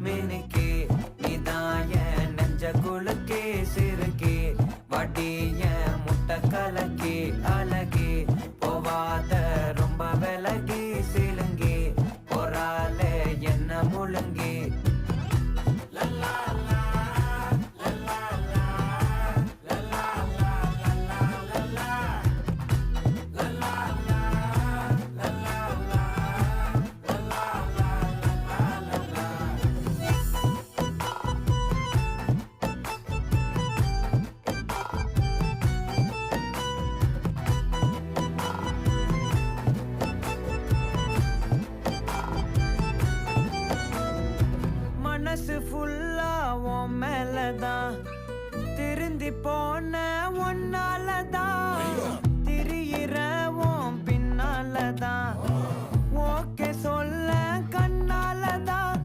மினுக்கே நீதான் என் நெஞ்ச குலுக்கே சிறுக்கே வடிய முட்டை கலக்கே அழகே போவாத ரொம்ப விலகி சிலுங்கி போறாலே என்ன முழுங்கி மனசு ஃபுல்லா உன் மேலதான் திருந்தி போன ஒன்னாலதான் திரியிற உன் பின்னாலதான்